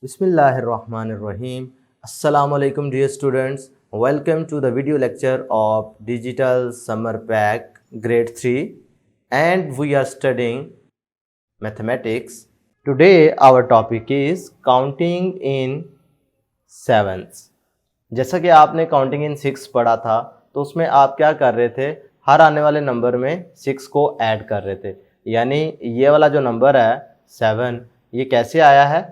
Bismillahirrahmanirrahim. Assalamualaikum dear students. Welcome to the video lecture of Digital Summer Pack Grade 3 and we are studying mathematics. Today our topic is counting in sevens. जैसा कि आपने counting in 6 पढ़ा था तो उसमें आप क्या कर रहे थे, हर आने वाले नंबर में 6 को ऐड कर रहे थे। यानी ये वाला जो नंबर है 7, ये कैसे आया है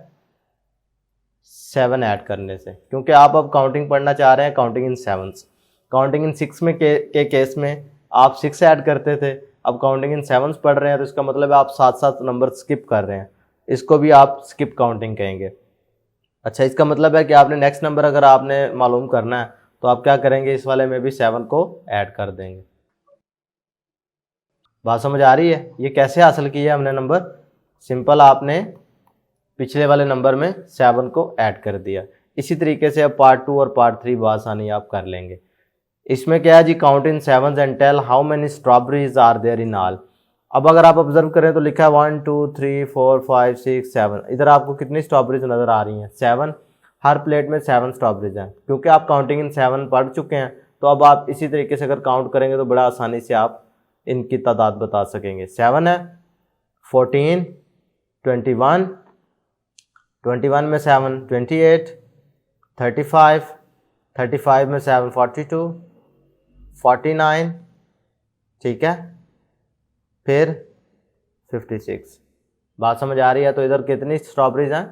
7 ऐड करने से, क्योंकि आप अब काउंटिंग पढ़ना चाह रहे हैं counting in sevens. Counting in 6 में के केस में आप 6 ऐड करते थे, अब काउंटिंग इन सेवन्स पढ़ रहे हैं तो इसका मतलब है आप 7 नंबर स्किप कर रहे हैं, इसको भी आप स्किप काउंटिंग कहेंगे। अच्छा, इसका मतलब है कि आपने नेक्स्ट नंबर अगर आपने मालूम करना है तो आप क्या करेंगे, इस वाले में भी 7 को ऐड कर देंगे। बात समझ आ रही है? ये कैसे हासिल किया हमने नंबर, सिंपल आपने पिछले वाले नंबर में 7 को ऐड कर दिया। इसी तरीके से अब पार्ट 2 और पार्ट 3 बआसानी आप कर लेंगे। इसमें क्या है जी, count in sevens and tell how many strawberries are there in all. अब अगर आप ऑब्जर्व करें तो लिखा है 1 2 3 4 5 6 7। इधर आपको कितनी स्ट्रॉबेरीज नज़र आ रही हैं? 7। हर प्लेट में 7 स्ट्रॉबेरीज हैं। क्योंकि आप काउंटिंग इन 7 पढ़ चुके हैं तो अब आप इसी तरीके से अगर काउंट करेंगे तो बड़ा आसानी से आप इनकी तादाद बता सकेंगे। 7 है, 14, 21, 21 में 7 28, 35, 35 में 7 42, 49, ठीक है, फिर 56। बात समझ आ रही है? तो इधर कितनी स्ट्रॉबेरीज हैं?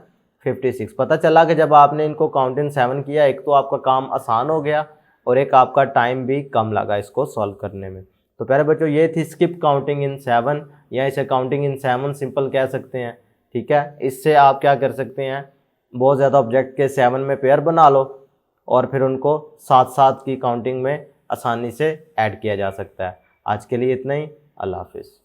56। पता चला कि जब आपने इनको काउंट इन 7 किया, एक तो आपका काम आसान हो गया और एक आपका टाइम भी कम लगा इसको सॉल्व करने में। तो प्यारे बच्चों, ये थी स्किप काउंटिंग इन 7 या इसे काउंटिंग इन 7 सिंपल कह सकते हैं, ठीक है। इससे आप क्या कर सकते हैं, बहुत ज़्यादा ऑब्जेक्ट के 7 में पेयर बना लो और फिर उनको साथ साथ की काउंटिंग में आसानी से ऐड किया जा सकता है। आज के लिए इतना ही। अल्लाह हाफिज़।